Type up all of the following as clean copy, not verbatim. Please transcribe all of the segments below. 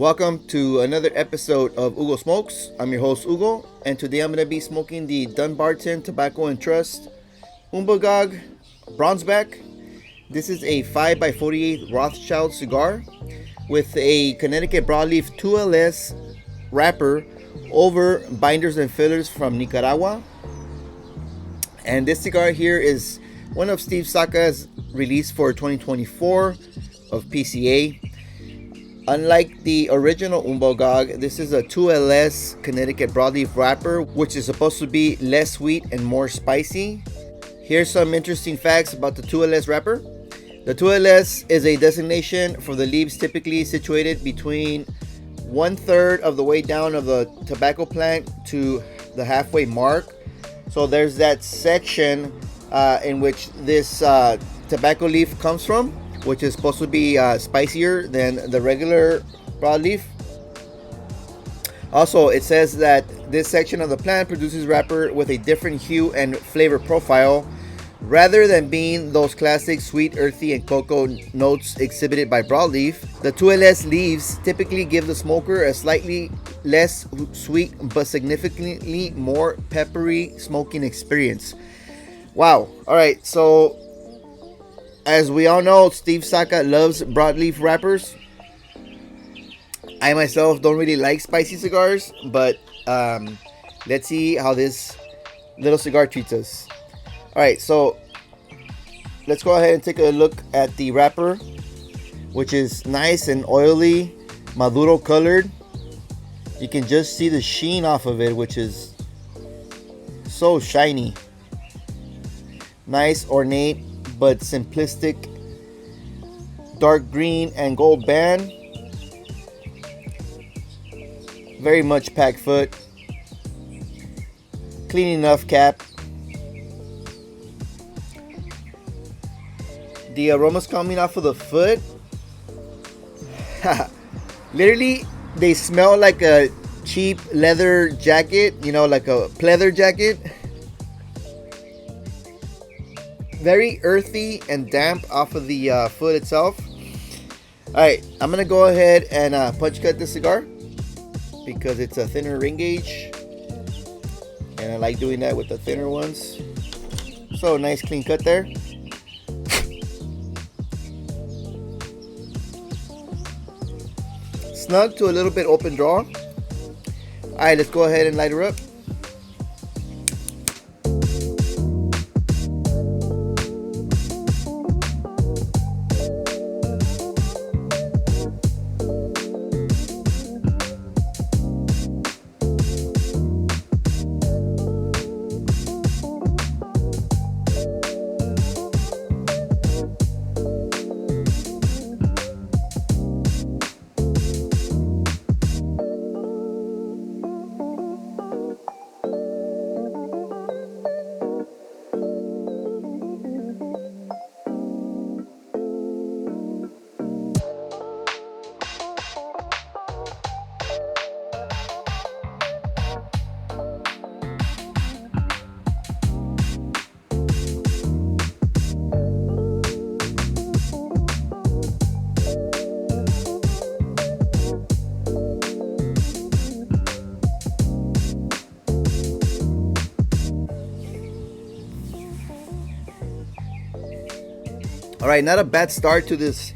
Welcome to another episode of Ugo Smokes. I'm your host Ugo, and today I'm going to be smoking the Dunbarton Tobacco Trust Umbagog Bronzeback. This is a 5x48 Rothschild cigar with a Connecticut Broadleaf 2LS wrapper over binders and fillers from Nicaragua. And this cigar here is one of Steve Saka's release for 2024 of PCA. Unlike the original Umbagog, this is a 2LS Connecticut Broadleaf wrapper, which is supposed to be less sweet and more spicy. Here's some interesting facts about the 2LS wrapper. The 2LS is a designation for the leaves typically situated between 1/3 of the way down of the tobacco plant to the halfway mark. So there's that section in which this tobacco leaf comes from, which is supposed to be spicier than the regular broadleaf. Also, it says that this section of the plant produces wrapper with a different hue and flavor profile, rather than being those classic sweet, earthy, and cocoa notes exhibited by broadleaf. The 2LS leaves typically give the smoker a slightly less sweet but significantly more peppery smoking experience. Wow. All right, so as we all know, Steve Saka loves broadleaf wrappers. I myself don't really like spicy cigars, but let's see how this little cigar treats us. Alright, so let's go ahead and take a look at the wrapper, which is nice and oily, maduro colored. You can just see the sheen off of it, which is so shiny. Nice, ornate, but simplistic dark green and gold band. Very much packed foot. Clean enough cap. The aromas coming off of the foot, literally they smell like a cheap leather jacket, you know, like a pleather jacket. Very earthy and damp off of the foot itself. Alright, I'm gonna go ahead and punch cut this cigar because it's a thinner ring gauge, and I like doing that with the thinner ones. So nice clean cut there. Snug to a little bit open draw. Alright, let's go ahead and light her up. Alright, not a bad start to this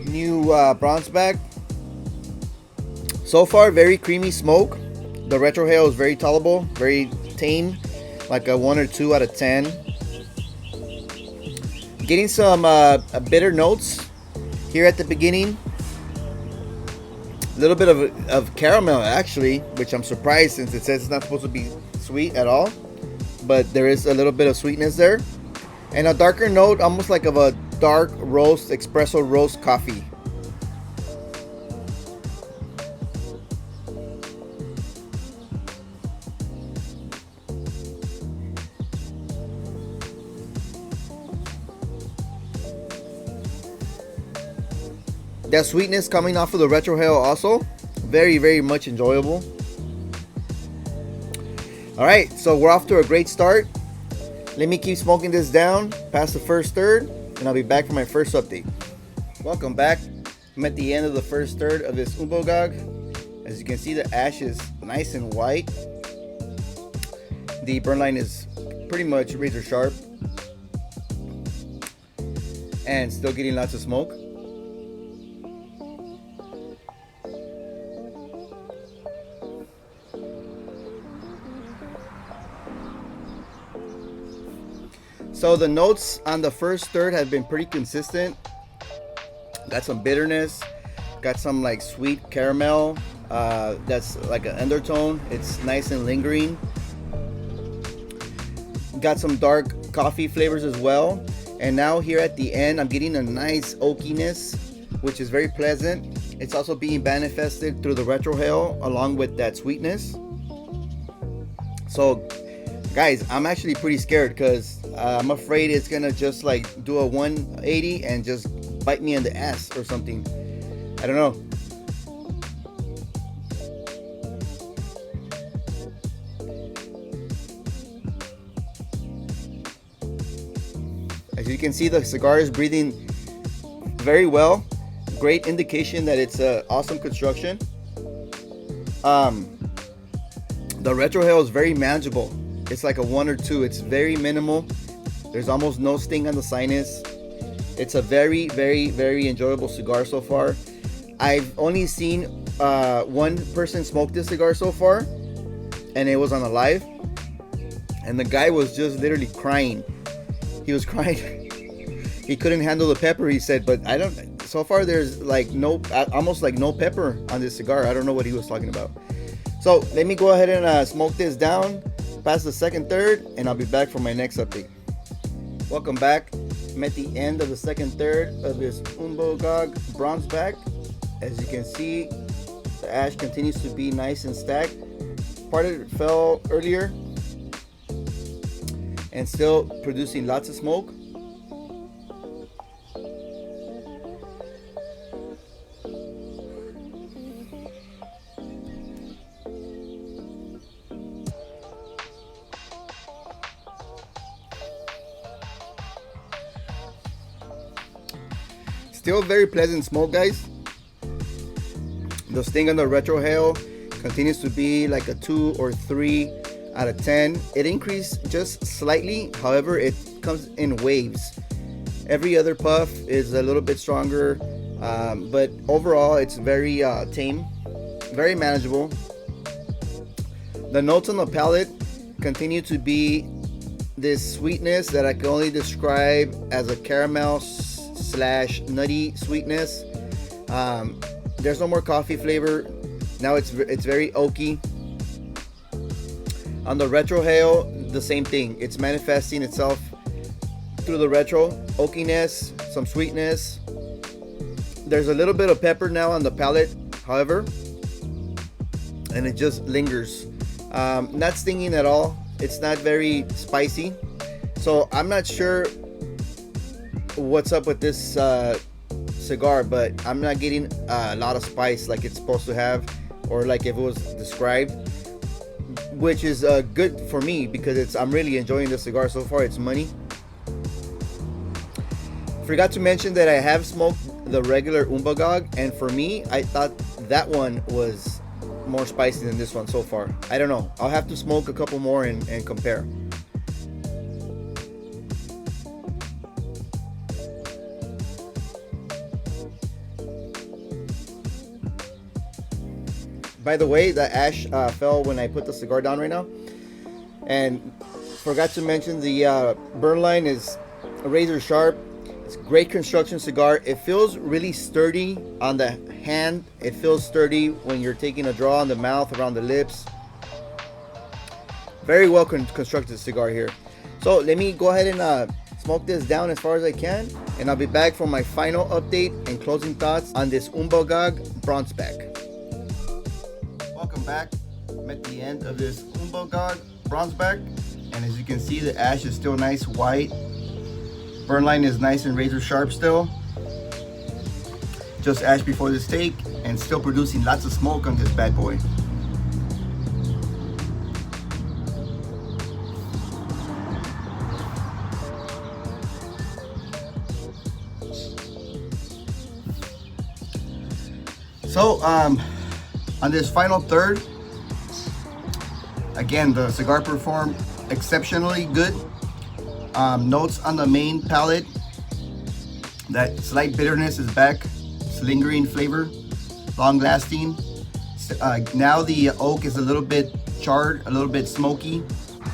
new Bronzeback. So far, very creamy smoke. The retrohale is very tolerable, very tame, like a 1 or 2 out of 10. Getting some bitter notes here at the beginning. A little bit of caramel actually, which I'm surprised since it says it's not supposed to be sweet at all. But there is a little bit of sweetness there. And a darker note, almost like of a dark roast, espresso roast coffee. That sweetness coming off of the retrohale also. Very, very much enjoyable. Alright, so we're off to a great start. Let me keep smoking this down past the first third, and I'll be back for my first update. Welcome back. I'm at the end of the first third of this Umbagog. As you can see, the ash is nice and white. The burn line is pretty much razor sharp and still getting lots of smoke. So the notes on the first third have been pretty consistent. Got some bitterness, got some like sweet caramel, that's like an undertone. It's nice and lingering. Got some dark coffee flavors as well. And now here at the end, I'm getting a nice oakiness, which is very pleasant. It's also being manifested through the retrohale along with that sweetness. So guys, I'm actually pretty scared because I'm afraid it's gonna just like do a 180 and just bite me in the ass or something. I don't know. As you can see, the cigar is breathing very well. Great indication that it's awesome construction. The retrohale is very manageable. It's like a 1 or 2. It's very minimal. There's almost no sting on the sinus. It's a very, very, very enjoyable cigar so far. I've only seen one person smoke this cigar so far, and it was on a live, and the guy was just literally crying. He was crying. He couldn't handle the pepper, he said, but I don't, so far there's like no, almost like no pepper on this cigar. I don't know what he was talking about. So let me go ahead and smoke this down past the second third, and I'll be back for my next update. Welcome back. I'm at the end of the second third of this Umbagog Bronzeback. As you can see, the ash continues to be nice and stacked. Part of it fell earlier and still producing lots of smoke. Still very pleasant smoke, guys. The sting on the retrohale continues to be like a 2 or 3 out of 10. It increased just slightly, however it comes in waves. Every other puff is a little bit stronger, but overall it's very tame, very manageable. The notes on the palate continue to be this sweetness that I can only describe as a caramel slash nutty sweetness. There's no more coffee flavor. Now it's very oaky. On the retrohale, the same thing. It's manifesting itself through the retro oakiness, some sweetness. There's a little bit of pepper now on the palate, however, and it just lingers. Not stinging at all. It's not very spicy. So I'm not sure what's up with this cigar, but I'm not getting a lot of spice like it's supposed to have, or like if it was described, which is good for me because I'm really enjoying the cigar so far. It's money. Forgot to mention that I have smoked the regular Umbagog, and for me, I thought that one was more spicy than this one so far. I don't know. I'll have to smoke a couple more and compare. By the way, the ash fell when I put the cigar down right now. And forgot to mention the burn line is razor sharp. It's great construction cigar. It feels really sturdy on the hand. It feels sturdy when you're taking a draw on the mouth, around the lips. Very well constructed cigar here. So let me go ahead and smoke this down as far as I can, and I'll be back for my final update and closing thoughts on this Umbagog Bronzeback. Welcome back. I'm at the end of this Umbagog Bronzeback, and as you can see, the ash is still nice white. Burn line is nice and razor sharp still. Just ash before this take, and still producing lots of smoke on this bad boy. So on this final third, again, the cigar performed exceptionally good. Notes on the main palate, that slight bitterness is back. It's lingering flavor, long lasting. Now the oak is a little bit charred, a little bit smoky.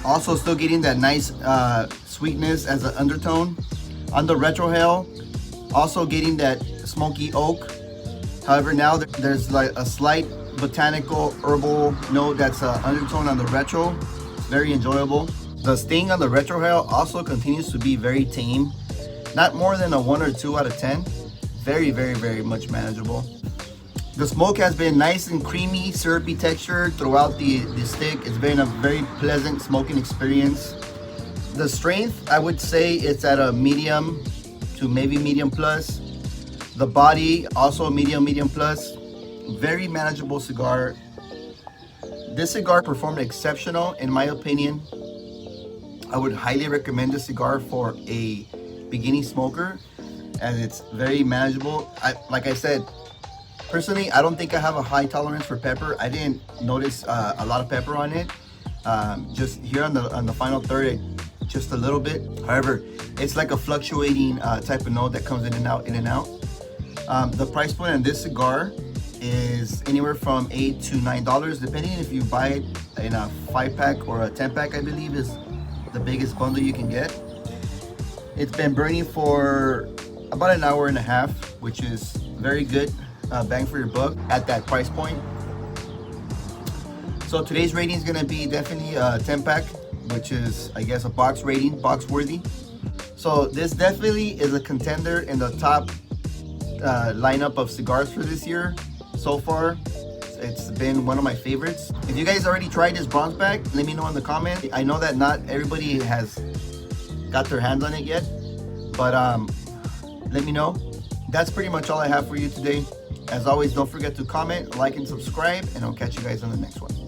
Also still getting that nice sweetness as an undertone. On the retrohale, also getting that smoky oak. However, now there's like a slight botanical herbal note that's an undertone on the retro. It's very enjoyable. The sting on the retrohale also continues to be very tame. Not more than a 1 or 2 out of 10. Very, very, very much manageable. The smoke has been nice and creamy, syrupy texture throughout the stick. It's been a very pleasant smoking experience. The strength, I would say it's at a medium to maybe medium plus. The body, also medium plus. Very manageable cigar. This cigar performed exceptional in my opinion. I would highly recommend this cigar for a beginning smoker, as it's very manageable. Like I said, personally, I don't think I have a high tolerance for pepper. I didn't notice a lot of pepper on it. Just here on the final third, just a little bit. However, it's like a fluctuating type of note that comes in and out, in and out. The price point on this cigar is anywhere from $8 to $9, depending if you buy it in a 5-pack or a 10-pack. I believe is the biggest bundle you can get. It's been burning for about an hour and a half, which is very good bang for your buck at that price point. So today's rating is gonna be definitely a 10-pack, which is, I guess, a box rating, box worthy. So this definitely is a contender in the top lineup of cigars for this year so far. It's been one of my favorites. If you guys already tried this Bronzeback, let me know in the comment. I know that not everybody has got their hands on it yet, but let me know. That's pretty much all I have for you today. As always, don't forget to comment, like, and subscribe, and I'll catch you guys on the next one.